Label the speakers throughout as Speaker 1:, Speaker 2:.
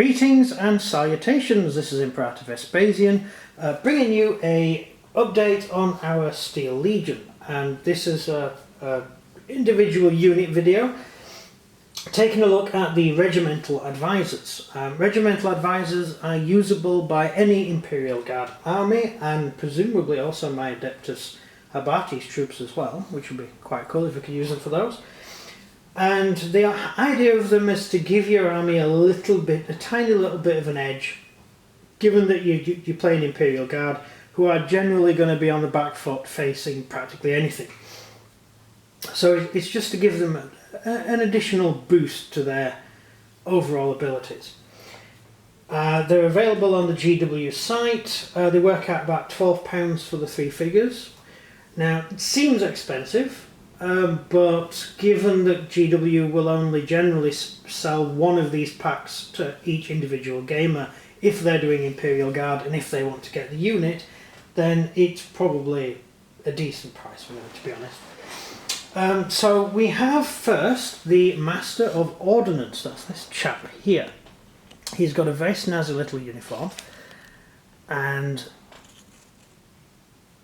Speaker 1: Greetings and salutations, this is Imperator Vespasian, bringing you a update on our Steel Legion, and this is a individual unit video taking a look at the Regimental Advisors. Regimental Advisors are usable by any Imperial Guard army and presumably also my Adeptus Abatis troops as well, which would be quite cool if we could use them for those. And the idea of them is to give your army a tiny little bit of an edge, given that you play an Imperial Guard who are generally going to be on the back foot facing practically anything. So it's just to give them an additional boost to their overall abilities. They're available on the GW site. They work out about £12 for the 3 figures. Now, it seems expensive. But given that GW will only generally sell one of these packs to each individual gamer if they're doing Imperial Guard and if they want to get the unit, then it's probably a decent price for them, to be honest. So we have first the Master of Ordnance, that's this chap here. He's got a very snazzy little uniform and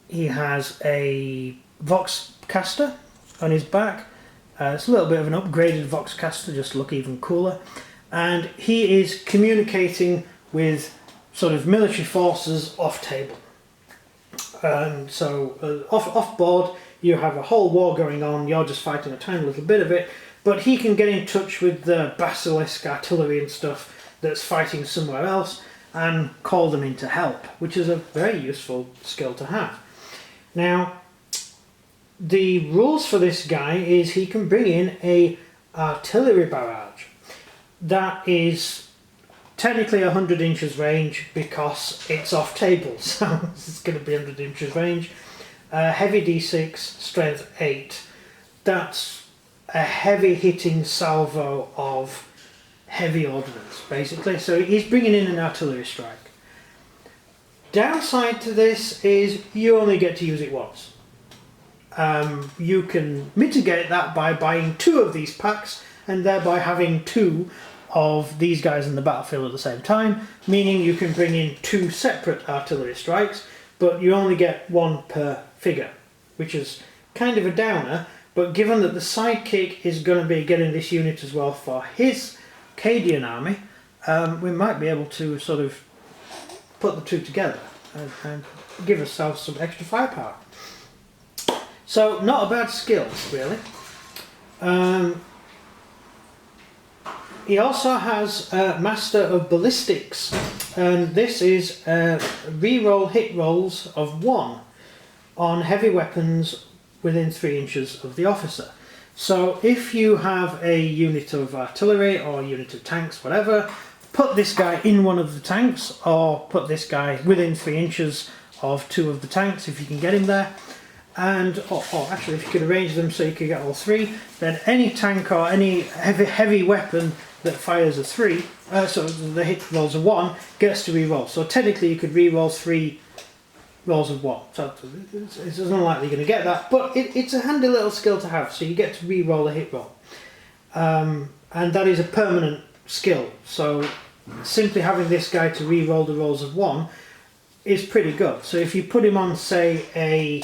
Speaker 1: he has a Vox caster on his back. It's a little bit of an upgraded Vox caster, just to look even cooler, and he is communicating with sort of military forces off table. And so off board you have a whole war going on, you're just fighting a tiny little bit of it, but he can get in touch with the basilisk artillery and stuff that's fighting somewhere else and call them in to help, which is a very useful skill to have. Now, the rules for this guy is he can bring in a artillery barrage that is technically 100 inches range because it's off table, so it's going to be 100 inches range. Heavy D6, strength 8. That's a heavy hitting salvo of heavy ordnance basically, so he's bringing in an artillery strike. Downside to this is you only get to use it once. You can mitigate that by buying 2 of these packs and thereby having 2 of these guys in the battlefield at the same time, meaning you can bring in 2 separate artillery strikes, but you only get 1 per figure, which is kind of a downer, but given that the sidekick is going to be getting this unit as well for his Cadian army, we might be able to sort of put the 2 together and give ourselves some extra firepower. So, not a bad skill, really. He also has Master of Ballistics, and this is reroll hit rolls of 1 on heavy weapons within 3 inches of the officer. So, if you have a unit of artillery or a unit of tanks, whatever, put this guy in one of the tanks, or put this guy within 3 inches of 2 of the tanks if you can get him there. And, or actually if you could arrange them so you could get all 3, then any tank or any heavy weapon that fires a 3, so the hit rolls a 1, gets to re-roll. So technically you could re-roll 3 rolls of 1. So it's unlikely you're going to get that, but it's a handy little skill to have, so you get to re-roll a hit roll. And that is a permanent skill, so simply having this guy to re-roll the rolls of 1 is pretty good. So if you put him on, say, a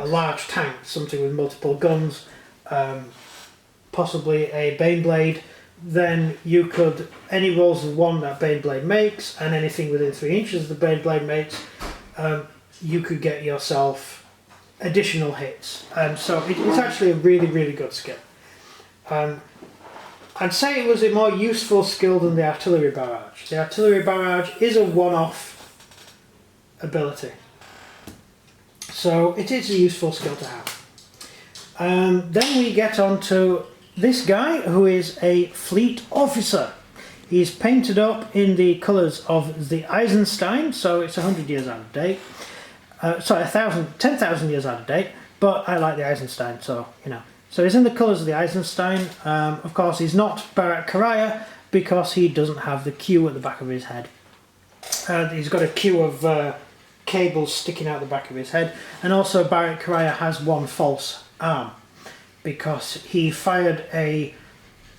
Speaker 1: large tank, something with multiple guns, possibly a Baneblade, then you could, any rolls of 1 that Baneblade makes, and anything within 3 inches the Baneblade makes, you could get yourself additional hits. And so it's actually a really, really good skill. I'd say it was a more useful skill than the artillery barrage. The artillery barrage is a one-off ability. So it is a useful skill to have. Then we get on to this guy who is a fleet officer. He's painted up in the colours of the Eisenstein, so it's 100 years out of date. Sorry, 10,000 years out of date, but I like the Eisenstein, so you know. So he's in the colours of the Eisenstein. Of course, he's not Barak Karaya because he doesn't have the Q at the back of his head. He's got a queue of cables sticking out the back of his head, and also Barak Karaya has 1 false arm because he fired a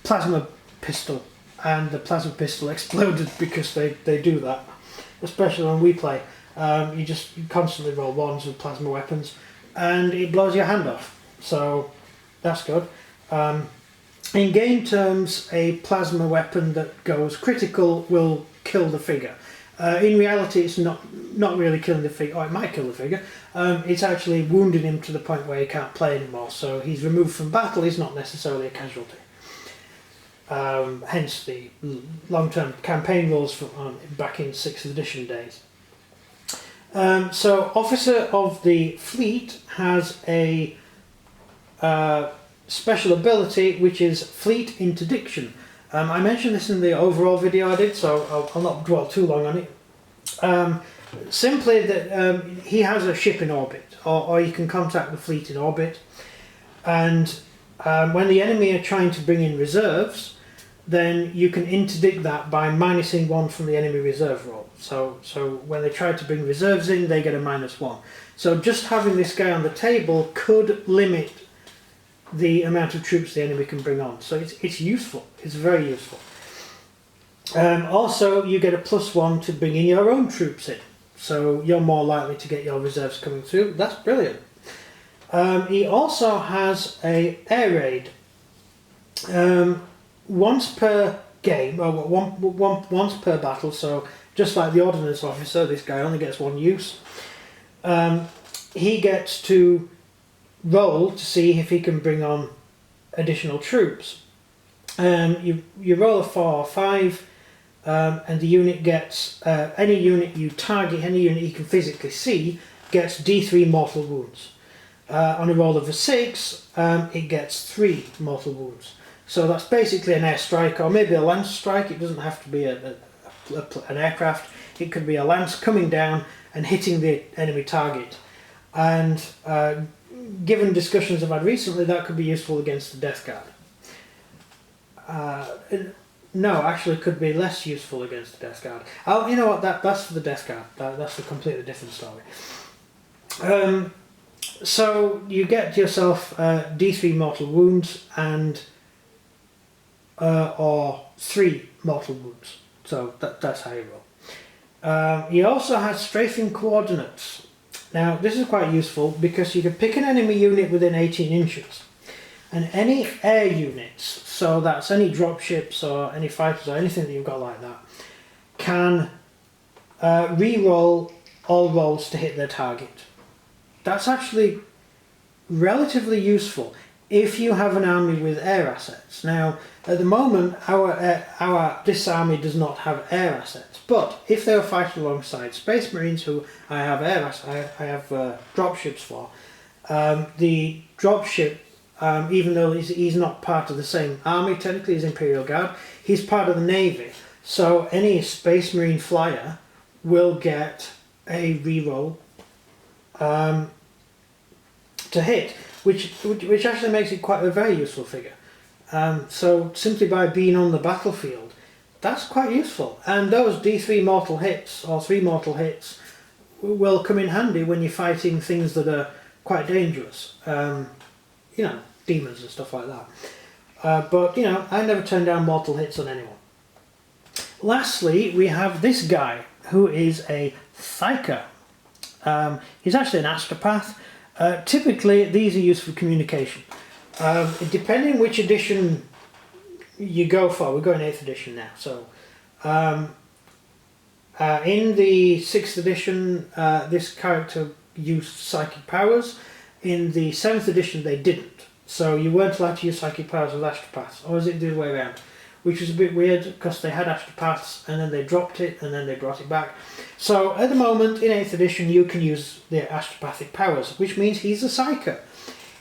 Speaker 1: plasma pistol and the plasma pistol exploded because they do that, especially when we play. You constantly roll ones with plasma weapons and it blows your hand off, so that's good. In game terms, a plasma weapon that goes critical will kill the figure. In reality, it's not really killing the figure, or it might kill the figure. It's actually wounding him to the point where he can't play anymore, so he's removed from battle. He's not necessarily a casualty. Hence the long-term campaign rules from back in 6th edition days. So Officer of the Fleet has a special ability which is Fleet Interdiction. I mentioned this in the overall video I did, so I'll not dwell too long on it. Simply that he has a ship in orbit, or you can contact the fleet in orbit, and when the enemy are trying to bring in reserves, then you can interdict that by minusing 1 from the enemy reserve roll. So when they try to bring reserves in, they get a -1. So just having this guy on the table could limit the amount of troops the enemy can bring on. So it's useful. It's very useful. Also, you get a +1 to bring in your own troops in. So you're more likely to get your reserves coming through. That's brilliant. He also has a air raid. Once per game, or once per battle, so just like the ordnance officer, this guy only gets 1 use. He gets to roll to see if he can bring on additional troops. You roll a 4 or 5, and the unit gets, any unit you target, any unit you can physically see, gets D3 mortal wounds. On a roll of a 6, it gets 3 mortal wounds. So that's basically an air strike, or maybe a lance strike. It doesn't have to be an aircraft. It could be a lance coming down and hitting the enemy target. And given discussions I've had recently, that could be useful against the Death Guard. No, actually it could be less useful against the Death Guard. You know what, that's for the Death Guard. That's a completely different story. So you get yourself D3 mortal wounds and or 3 mortal wounds. So that's how you roll. He also has strafing coordinates. Now this is quite useful because you can pick an enemy unit within 18 inches, and any air units, so that's any dropships or any fighters or anything that you've got like that, can re-roll all rolls to hit their target. That's actually relatively useful if you have an army with air assets. Now, at the moment, this army does not have air assets, but if they were fighting alongside Space Marines, who I have dropships for, the dropship, even though he's not part of the same army, technically he's Imperial Guard, he's part of the Navy, so any Space Marine flyer will get a reroll to hit, which actually makes it quite a very useful figure. So simply by being on the battlefield, that's quite useful. And those D3 mortal hits, or 3 mortal hits, will come in handy when you're fighting things that are quite dangerous. You know, demons and stuff like that. But, you know, I never turn down mortal hits on anyone. Lastly, we have this guy, who is a psyker. He's actually an astropath. Typically, these are used for communication. Depending which edition you go for, we're going 8th edition now. So, in the 6th edition, this character used psychic powers. In the 7th edition, they didn't. So you weren't allowed to use psychic powers with astropaths, or was it the other way around? Which was a bit weird because they had astropaths and then they dropped it and then they brought it back. So at the moment in 8th edition you can use the astropathic powers, which means he's a psyker.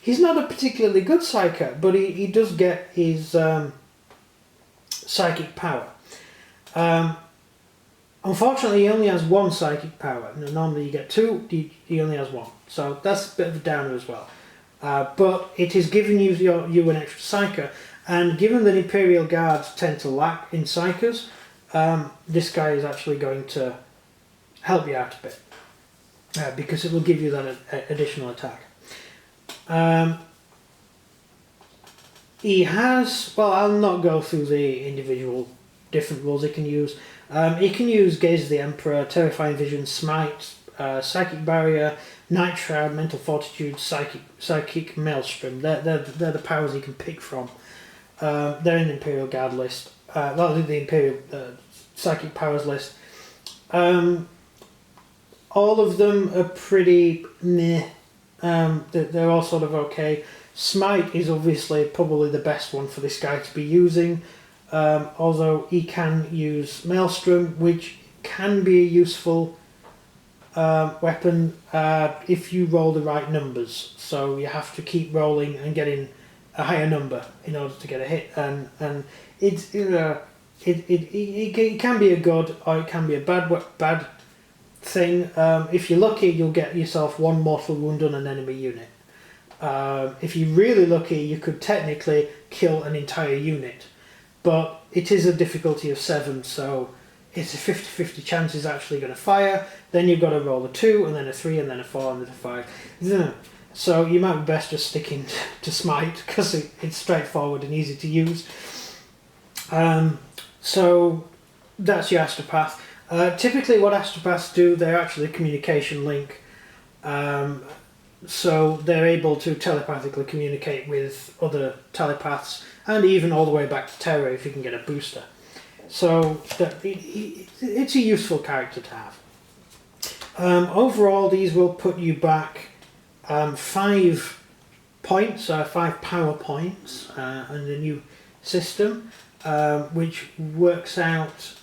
Speaker 1: He's not a particularly good psyker, but he does get his psychic power. Unfortunately he only has 1 psychic power. Normally you get 2, he only has 1. So that's a bit of a downer as well. But it is giving you an extra psyker. And given that Imperial Guards tend to lack in psykers, this guy is actually going to help you out a bit. Because it will give you that additional attack. He has, well, I'll not go through the individual different rules he can use. He can use Gaze of the Emperor, Terrifying Vision, Smite, Psychic Barrier, Night Shroud, Mental Fortitude, Psychic Maelstrom. They're the powers he can pick from. They're in the Imperial Guard list. Well, the Imperial Psychic Powers list. All of them are pretty meh. They're all sort of okay. Smite is obviously probably the best one for this guy to be using. Although he can use Maelstrom, which can be a useful weapon if you roll the right numbers. So you have to keep rolling and getting a higher number in order to get a hit. And it can be a good or it can be a bad thing. If you're lucky, you'll get yourself one mortal wound on an enemy unit. If you're really lucky, you could technically kill an entire unit. But it is a difficulty of 7, so it's a 50-50 chance he's actually going to fire. Then you've got to roll a 2, and then a 3, and then a 4, and then a 5. So you might be best just sticking to Smite, because it's straightforward and easy to use. So that's your astropath. Typically what astropaths do, they're actually a communication link. So they're able to telepathically communicate with other telepaths, and even all the way back to Terra if you can get a booster. So it's a useful character to have. Overall, these will put you back 5 points, 5 power points on the new system, which works out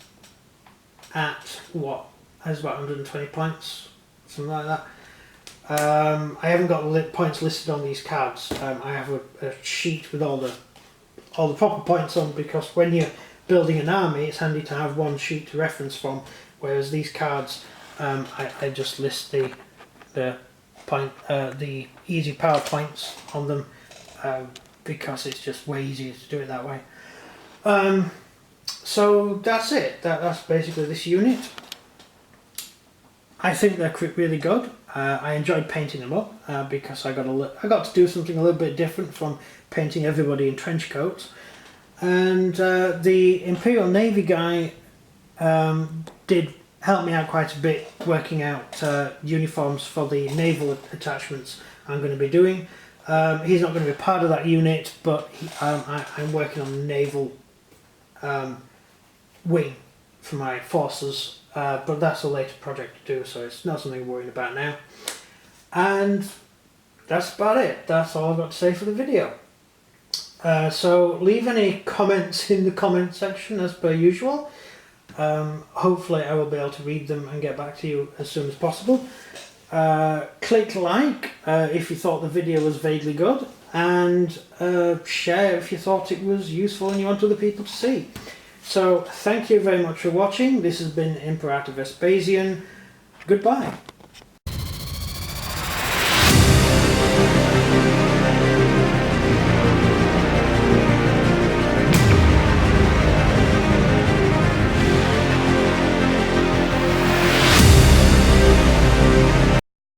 Speaker 1: at what? Has about 120 points, something like that. I haven't got points listed on these cards. I have a sheet with all the proper points on, because when you're building an army, it's handy to have one sheet to reference from. Whereas these cards, I just list the easy power points on them, because it's just way easier to do it that way. So that's it. That's basically this unit. I think they're really good. I enjoyed painting them up because I got to do something a little bit different from painting everybody in trench coats. And the Imperial Navy guy did help me out quite a bit working out uniforms for the naval attachments I'm going to be doing. He's not going to be part of that unit, but I'm working on the naval wing for my forces. But that's a later project to do, so it's not something I'm worrying about now. And that's about it. That's all I've got to say for the video. So leave any comments in the comment section as per usual. Hopefully I will be able to read them and get back to you as soon as possible. Click like if you thought the video was vaguely good, and share if you thought it was useful and you want other people to see. So thank you very much for watching. This has been Imperator Vespasian. Goodbye.